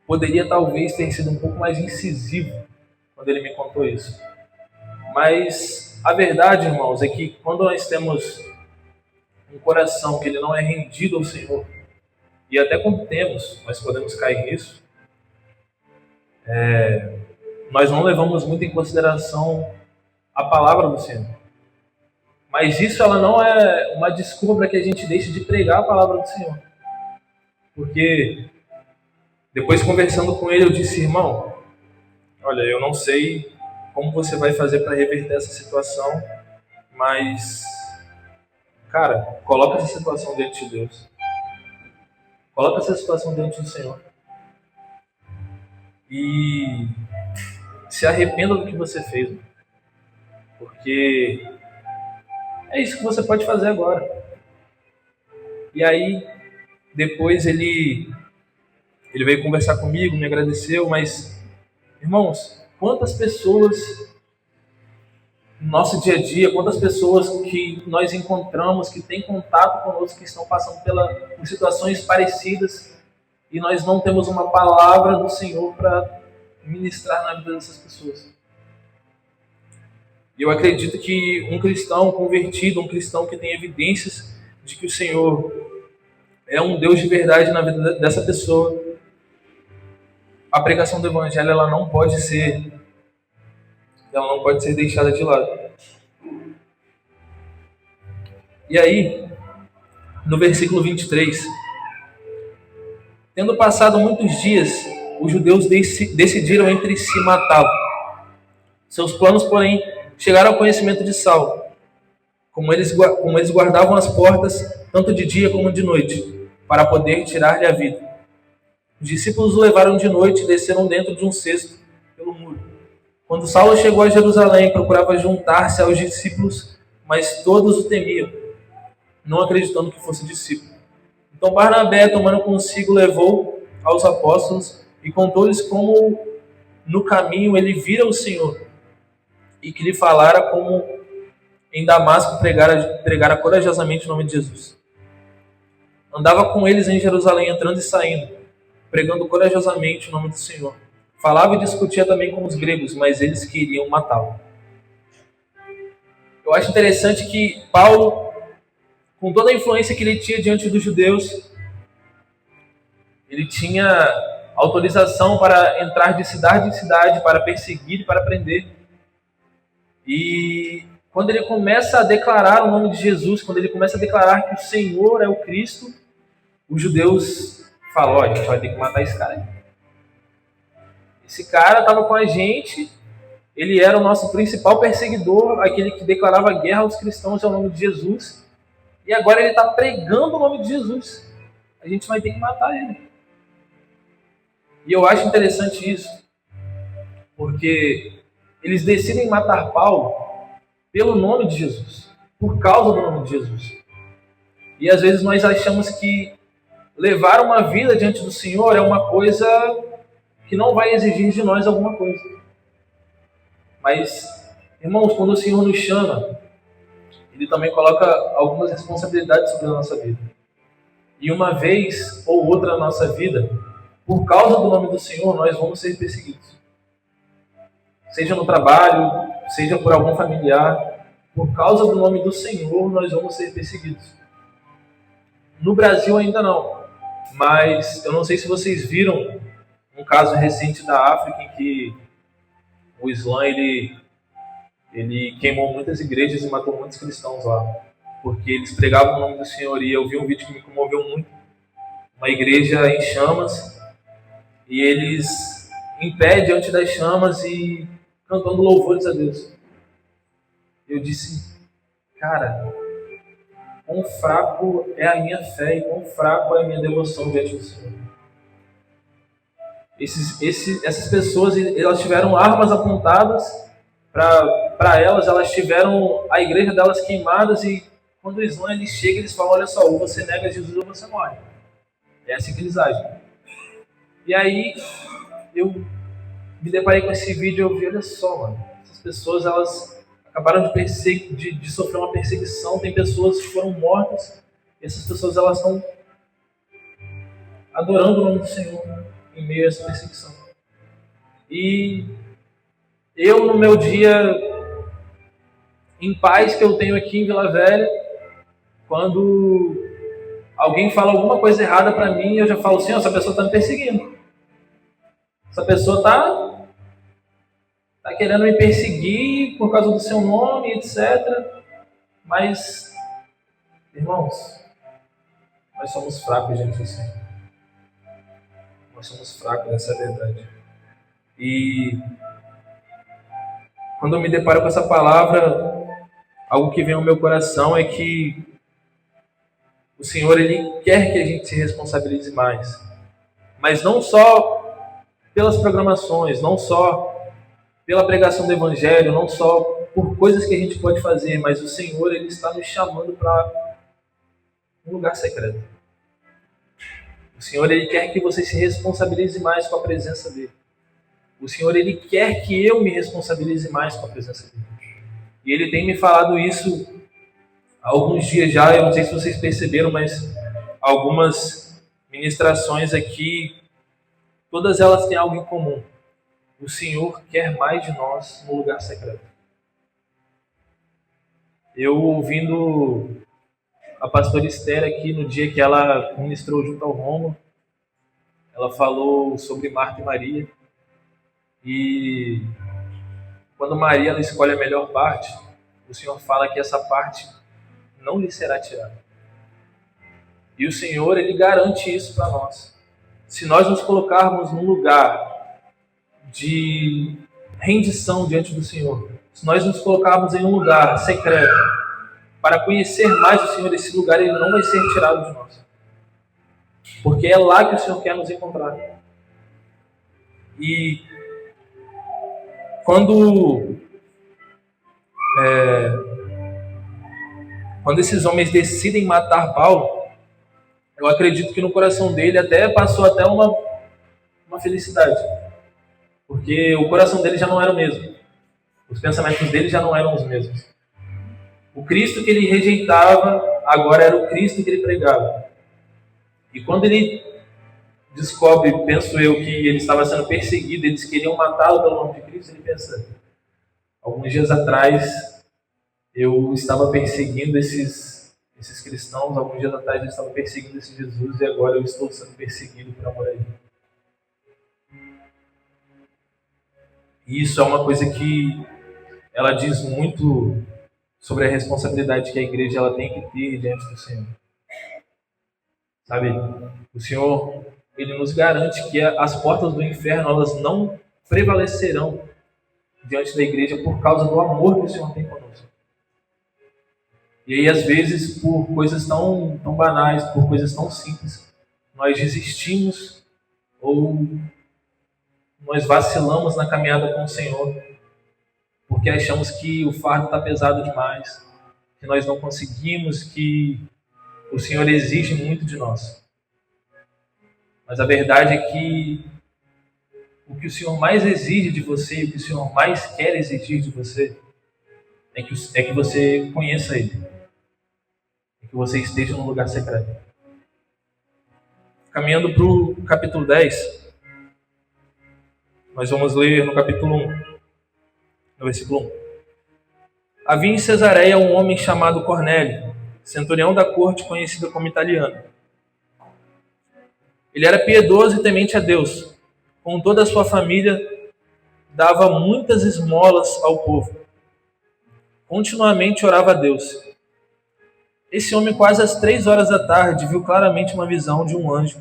poderia talvez ter sido um pouco mais incisivo quando ele me contou isso. Mas a verdade, irmãos, é que quando nós temos um coração que ele não é rendido ao Senhor, e até quando temos, nós podemos cair nisso, nós não levamos muito em consideração a palavra do Senhor. Mas isso ela não é uma desculpa para que a gente deixe de pregar a palavra do Senhor. Porque depois conversando com ele, eu disse, irmão, olha, eu não sei como você vai fazer para reverter essa situação, mas, cara, coloca essa situação diante de Deus. Coloca essa situação diante do Senhor. E se arrependa do que você fez. Porque é isso que você pode fazer agora. E aí, depois ele veio conversar comigo, me agradeceu, mas, irmãos, quantas pessoas no nosso dia a dia, quantas pessoas que nós encontramos, que têm contato conosco, que estão passando por situações parecidas, e nós não temos uma palavra do Senhor para ministrar na vida dessas pessoas. E eu acredito que um cristão convertido, um cristão que tem evidências de que o Senhor é um Deus de verdade na vida dessa pessoa, a pregação do Evangelho ela não pode ser deixada de lado. E aí, no versículo 23, tendo passado muitos dias, os judeus decidiram entre si matá-lo. Seus planos, porém, chegaram ao conhecimento de Saulo. Como eles guardavam as portas, tanto de dia como de noite, para poder tirar-lhe a vida. Os discípulos o levaram de noite e desceram dentro de um cesto pelo muro. Quando Saulo chegou a Jerusalém, procurava juntar-se aos discípulos, mas todos o temiam, não acreditando que fosse discípulo. Então Barnabé, tomando consigo, levou aos apóstolos e contou-lhes como no caminho ele vira o Senhor e que lhe falara como em Damasco pregara corajosamente o nome de Jesus. Andava com eles em Jerusalém, entrando e saindo, pregando corajosamente o nome do Senhor. Falava e discutia também com os gregos, mas eles queriam matá-lo. Eu acho interessante que Paulo, com toda a influência que ele tinha diante dos judeus, ele tinha autorização para entrar de cidade em cidade, para perseguir e para prender. E quando ele começa a declarar o nome de Jesus, quando ele começa a declarar que o Senhor é o Cristo, os judeus falam, a gente vai ter que matar esse cara aí. Esse cara estava com a gente, ele era o nosso principal perseguidor, aquele que declarava guerra aos cristãos ao nome de Jesus, e agora ele está pregando o nome de Jesus. A gente vai ter que matar ele. E eu acho interessante isso, porque eles decidem matar Paulo pelo nome de Jesus, por causa do nome de Jesus. E às vezes nós achamos que levar uma vida diante do Senhor é uma coisa que não vai exigir de nós alguma coisa. Mas, irmãos, quando o Senhor nos chama, Ele também coloca algumas responsabilidades sobre a nossa vida. E uma vez ou outra na nossa vida, por causa do nome do Senhor, nós vamos ser perseguidos. Seja no trabalho, seja por algum familiar, por causa do nome do Senhor, nós vamos ser perseguidos. No Brasil ainda não, mas eu não sei se vocês viram um caso recente da África em que o Islã ele queimou muitas igrejas e matou muitos cristãos lá, porque eles pregavam o nome do Senhor. E eu vi um vídeo que me comoveu muito, uma igreja em chamas, e eles em pé diante das chamas e cantando louvores a Deus. Eu disse, cara, quão fraco é a minha fé e quão fraco é a minha devoção diante do Senhor. Essas pessoas, elas tiveram armas apontadas para elas tiveram a igreja delas queimadas, e quando o Islã ele chega, eles falam, olha só, ou você nega Jesus ou você morre. É assim que eles agem. E aí eu me deparei com esse vídeo e eu vi, olha só, mano, essas pessoas elas acabaram de sofrer uma perseguição, tem pessoas que foram mortas, e essas pessoas elas estão adorando o nome do Senhor em meio a essa perseguição. E eu, no meu dia em paz que eu tenho aqui em Vila Velha, quando alguém fala alguma coisa errada para mim, eu já falo assim, essa pessoa está me perseguindo. Essa pessoa está está querendo me perseguir por causa do seu nome, etc. Mas, irmãos, nós somos fracos diante do Senhor. Nós somos fracos, essa é a verdade. E quando eu me deparo com essa palavra, algo que vem ao meu coração é que o Senhor, Ele quer que a gente se responsabilize mais. Mas não só pelas programações, não só pela pregação do Evangelho, não só por coisas que a gente pode fazer, mas o Senhor, Ele está nos chamando para um lugar secreto. O Senhor, Ele quer que você se responsabilize mais com a presença dEle. O Senhor, Ele quer que eu me responsabilize mais com a presença dEle. E Ele tem me falado isso há alguns dias já, eu não sei se vocês perceberam, mas algumas ministrações aqui, todas elas têm algo em comum. O Senhor quer mais de nós no lugar secreto. Eu ouvindo a pastora Esther aqui no dia que ela ministrou junto ao Romo, ela falou sobre Marta e Maria. E quando Maria ela escolhe a melhor parte, o Senhor fala que essa parte não lhe será tirada. E o Senhor, Ele garante isso para nós. Se nós nos colocarmos num lugar de rendição diante do Senhor, se nós nos colocarmos em um lugar secreto para conhecer mais o Senhor, esse lugar ele não vai ser tirado de nós. Porque é lá que o Senhor quer nos encontrar. E quando esses homens decidem matar Paulo, eu acredito que no coração dele até passou até uma felicidade. Porque o coração dele já não era o mesmo. Os pensamentos dele já não eram os mesmos. O Cristo que ele rejeitava, agora era o Cristo que ele pregava. E quando ele descobre, penso eu, que ele estava sendo perseguido, eles queriam matá-lo pelo nome de Cristo, ele pensa, alguns dias atrás eu estava perseguindo esses cristãos, alguns dias atrás eu estava perseguindo esse Jesus e agora eu estou sendo perseguido por amor a ele. E isso é uma coisa que ela diz muito sobre a responsabilidade que a igreja ela tem que ter diante do Senhor. Sabe, o Senhor, Ele nos garante que as portas do inferno elas não prevalecerão diante da igreja por causa do amor que o Senhor tem conosco. E aí, às vezes, por coisas tão banais, por coisas tão simples, nós desistimos ou nós vacilamos na caminhada com o Senhor, porque achamos que o fardo está pesado demais, que nós não conseguimos, que o Senhor exige muito de nós. Mas a verdade é que o que o Senhor mais exige de você, o que o Senhor mais quer exigir de você, é que você conheça Ele, é que você esteja num lugar secreto. Caminhando para o capítulo 10, nós vamos ler no capítulo 1, no versículo 1. Havia em Cesareia um homem chamado Cornélio, centurião da corte conhecido como italiano. Ele era piedoso e temente a Deus. Com toda a sua família, dava muitas esmolas ao povo. Continuamente orava a Deus. Esse homem, quase às 3 horas da tarde, viu claramente uma visão de um anjo.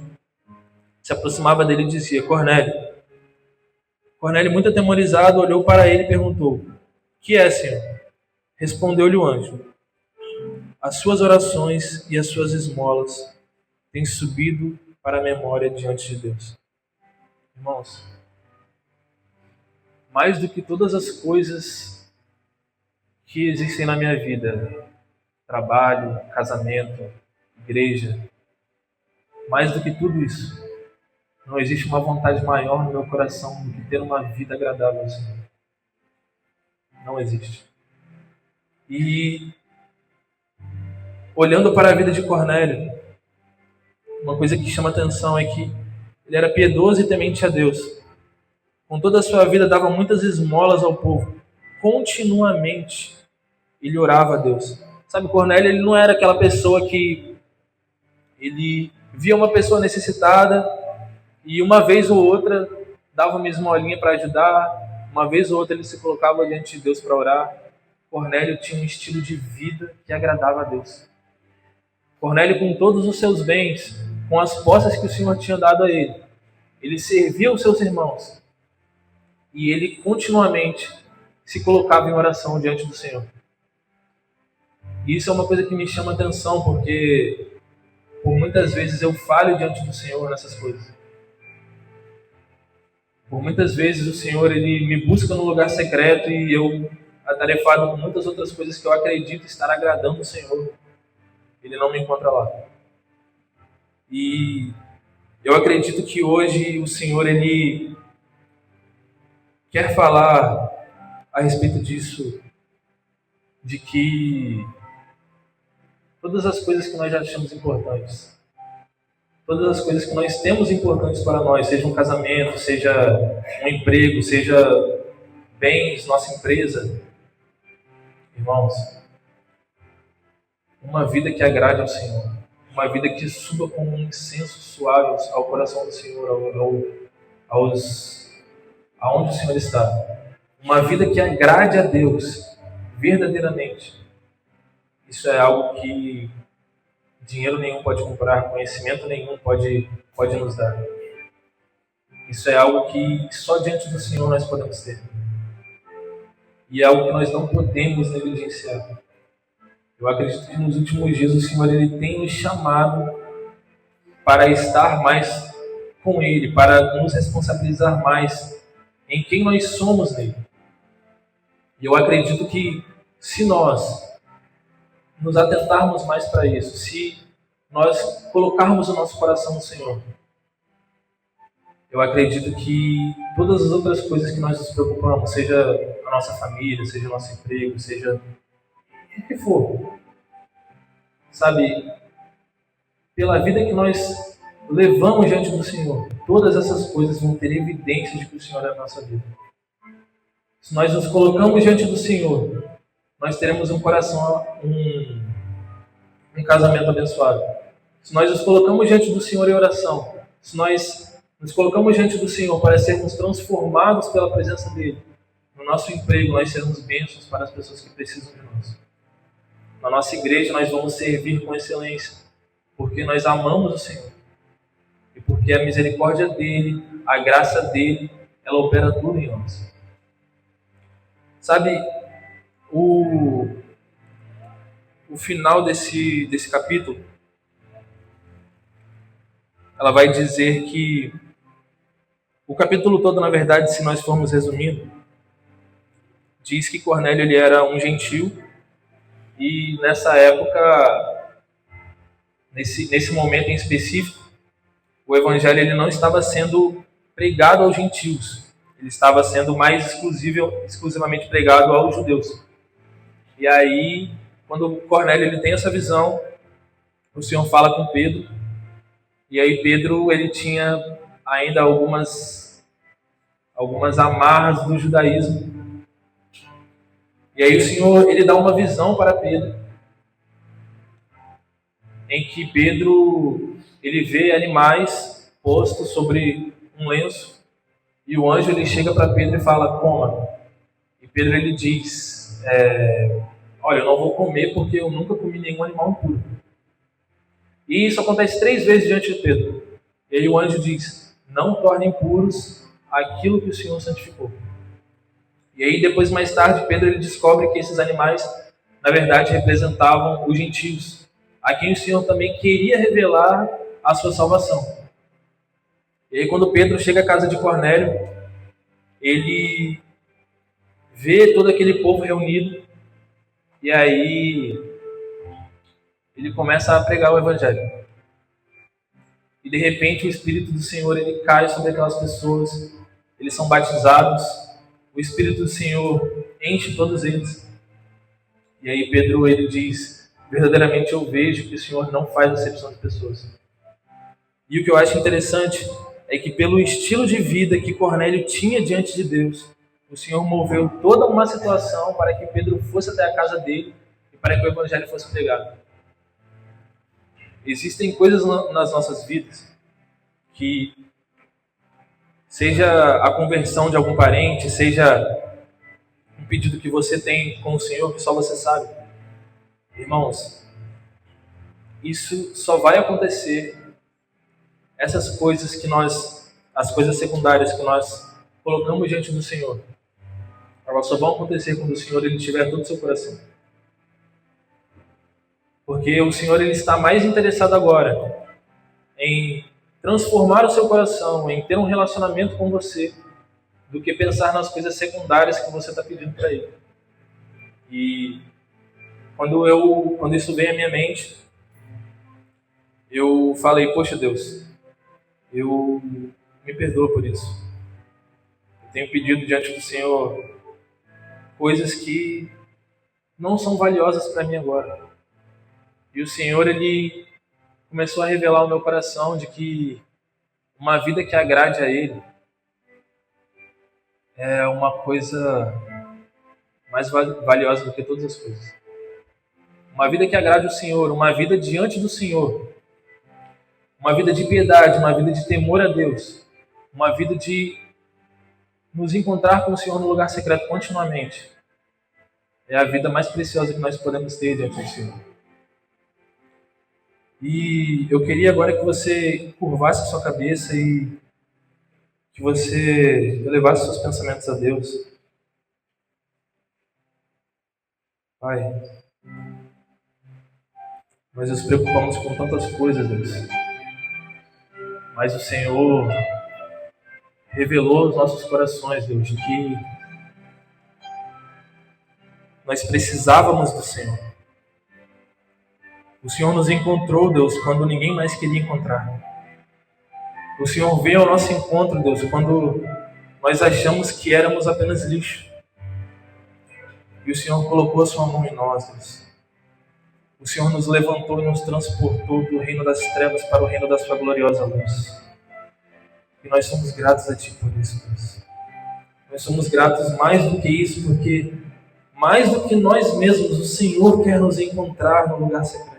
Se aproximava dele e dizia, Cornélio. Cornélio, muito atemorizado, olhou para ele e perguntou, que é, Senhor? Respondeu-lhe o anjo, as suas orações e as suas esmolas têm subido para a memória diante de Deus. Irmãos, mais do que todas as coisas que existem na minha vida, trabalho, casamento, igreja, mais do que tudo isso, não existe uma vontade maior no meu coração do que ter uma vida agradável ao Senhor. Não existe. E olhando para a vida de Cornélio, uma coisa que chama atenção é que ele era piedoso e temente a Deus. Com toda a sua vida dava muitas esmolas ao povo. Continuamente ele orava a Deus. Sabe, Cornélio ele não era aquela pessoa que ele via uma pessoa necessitada e uma vez ou outra dava uma esmolinha para ajudar, uma vez ou outra ele se colocava diante de Deus para orar. Cornélio tinha um estilo de vida que agradava a Deus. Cornélio, com todos os seus bens, com as posses que o Senhor tinha dado a ele servia os seus irmãos e ele continuamente se colocava em oração diante do Senhor. E isso é uma coisa que me chama a atenção, porque por muitas vezes eu falho diante do Senhor nessas coisas. Por muitas vezes o Senhor ele me busca no lugar secreto e eu, atarefado com muitas outras coisas que eu acredito estar agradando o Senhor, ele não me encontra lá. E eu acredito que hoje o Senhor ele quer falar a respeito disso, de que todas as coisas que nós já achamos importantes, todas as coisas que nós temos importantes para nós, seja um casamento, seja um emprego, seja bens, nossa empresa, irmãos, uma vida que agrade ao Senhor, uma vida que suba como um incenso suave ao coração do Senhor, aonde o Senhor está. Uma vida que agrade a Deus verdadeiramente. Isso é algo que dinheiro nenhum pode comprar, conhecimento nenhum pode nos dar. Isso é algo que só diante do Senhor nós podemos ter. E é algo que nós não podemos negligenciar. Eu acredito que nos últimos dias o Senhor ele tem nos chamado para estar mais com Ele, para nos responsabilizar mais em quem nós somos nele. E eu acredito que se nós nos atentarmos mais para isso, se nós colocarmos o nosso coração no Senhor, eu acredito que todas as outras coisas que nós nos preocupamos, seja a nossa família, seja o nosso emprego, seja o que for, sabe, pela vida que nós levamos diante do Senhor, todas essas coisas vão ter evidência de que o Senhor é a nossa vida. Se nós nos colocamos diante do Senhor, nós teremos um coração, um casamento abençoado. Se nós nos colocamos diante do Senhor em oração, se nós nos colocamos diante do Senhor para sermos transformados pela presença dEle, no nosso emprego nós seremos bênçãos para as pessoas que precisam de nós. Na nossa igreja nós vamos servir com excelência, porque nós amamos o Senhor. E porque a misericórdia dEle, a graça dEle, ela opera tudo em nós. Sabe, o final desse capítulo, ela vai dizer que o capítulo todo, na verdade, se nós formos resumindo, diz que Cornélio ele era um gentio e nessa época, nesse momento em específico, o evangelho ele não estava sendo pregado aos gentios, ele estava sendo mais exclusivamente pregado aos judeus. E aí, quando Cornélio ele tem essa visão, o Senhor fala com Pedro, e aí Pedro ele tinha ainda algumas amarras do judaísmo. E aí o Senhor ele dá uma visão para Pedro, em que Pedro ele vê animais postos sobre um lenço, e o anjo ele chega para Pedro e fala, coma. E Pedro ele diz, olha, eu não vou comer porque eu nunca comi nenhum animal impuro. E isso acontece 3 vezes diante de Pedro. E aí o anjo diz, não torne impuros aquilo que o Senhor santificou. E aí depois, mais tarde, Pedro ele descobre que esses animais, na verdade, representavam os gentios, a quem o Senhor também queria revelar a sua salvação. E aí quando Pedro chega à casa de Cornélio, ele vê todo aquele povo reunido, e aí ele começa a pregar o evangelho. E de repente o Espírito do Senhor ele cai sobre aquelas pessoas, eles são batizados, o Espírito do Senhor enche todos eles. E aí Pedro ele diz, verdadeiramente eu vejo que o Senhor não faz acepção de pessoas. E o que eu acho interessante é que pelo estilo de vida que Cornélio tinha diante de Deus, o Senhor moveu toda uma situação para que Pedro fosse até a casa dele e para que o evangelho fosse pregado. Existem coisas nas nossas vidas que, seja a conversão de algum parente, seja um pedido que você tem com o Senhor que só você sabe. Irmãos, isso só vai acontecer, essas coisas as coisas secundárias que nós colocamos diante do Senhor, elas só vão acontecer quando o Senhor ele tiver todo o seu coração. Porque o Senhor ele está mais interessado agora em transformar o seu coração, em ter um relacionamento com você, do que pensar nas coisas secundárias que você está pedindo para Ele. E quando isso veio à minha mente, eu falei, poxa Deus, eu me perdoa por isso. Eu tenho pedido diante do Senhor coisas que não são valiosas para mim agora. E o Senhor, Ele começou a revelar ao meu coração de que uma vida que agrade a Ele é uma coisa mais valiosa do que todas as coisas. Uma vida que agrade o Senhor, uma vida diante do Senhor, uma vida de piedade, uma vida de temor a Deus, uma vida de nos encontrar com o Senhor no lugar secreto continuamente. É a vida mais preciosa que nós podemos ter diante do Senhor. E eu queria agora que você curvasse a sua cabeça e que você elevasse seus pensamentos a Deus. Pai, nós nos preocupamos com tantas coisas, Deus. Mas o Senhor revelou aos nossos corações, Deus, de que nós precisávamos do Senhor. O Senhor nos encontrou, Deus, quando ninguém mais queria encontrar. O Senhor veio ao nosso encontro, Deus, quando nós achamos que éramos apenas lixo. E o Senhor colocou a sua mão em nós, Deus. O Senhor nos levantou e nos transportou do reino das trevas para o reino da sua gloriosa luz. E nós somos gratos a Ti por isso, Deus. Nós somos gratos mais do que isso, porque mais do que nós mesmos, o Senhor quer nos encontrar no lugar secreto.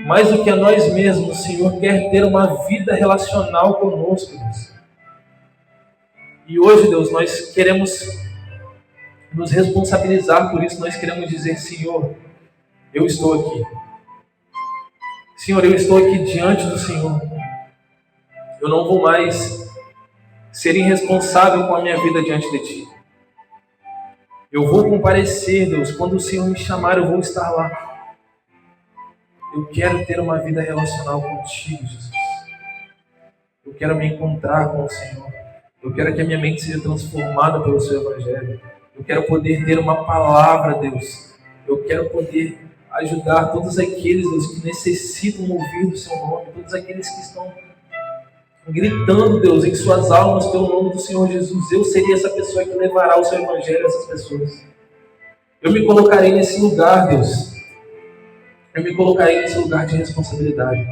Mais do que a nós mesmos, o Senhor quer ter uma vida relacional conosco, Deus. E hoje, Deus, nós queremos nos responsabilizar por isso. Nós queremos dizer, Senhor, eu estou aqui. Senhor, eu estou aqui diante do Senhor. Eu não vou mais ser irresponsável com a minha vida diante de Ti. Eu vou comparecer, Deus. Quando o Senhor me chamar, eu vou estar lá. Eu quero ter uma vida relacional contigo, Jesus. Eu quero me encontrar com o Senhor. Eu quero que a minha mente seja transformada pelo Seu Evangelho. Eu quero poder ter uma palavra, Deus. Eu quero poder ajudar todos aqueles, Deus, que necessitam ouvir o Seu nome. Todos aqueles que estão gritando, Deus, em suas almas pelo nome do Senhor Jesus. Eu seria essa pessoa que levará o Seu Evangelho a essas pessoas. Eu me colocarei nesse lugar, Deus. Eu me colocarei nesse lugar de responsabilidade.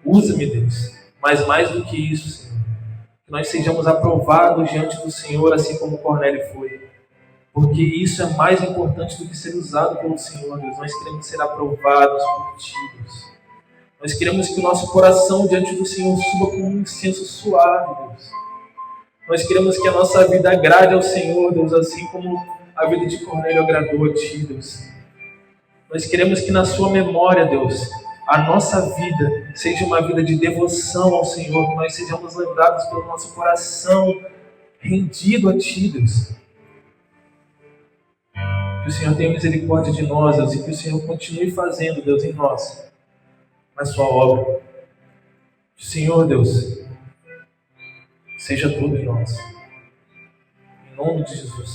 Usa-me, Deus. Mas mais do que isso, Senhor, que nós sejamos aprovados diante do Senhor, assim como Cornélio foi. Porque isso é mais importante do que ser usado pelo Senhor, Deus. Nós queremos ser aprovados por Ti, Deus. Nós queremos que o nosso coração diante do Senhor suba com um incenso suave, Deus. Nós queremos que a nossa vida agrade ao Senhor, Deus, assim como a vida de Cornélio agradou a Ti, Deus. Nós queremos que na Sua memória, Deus, a nossa vida seja uma vida de devoção ao Senhor, que nós sejamos lembrados pelo nosso coração rendido a Ti, Deus. Que o Senhor tenha misericórdia de nós, Deus, e que o Senhor continue fazendo, Deus, em nós, na Sua obra. Que o Senhor, Deus, seja tudo em nós. Em nome de Jesus.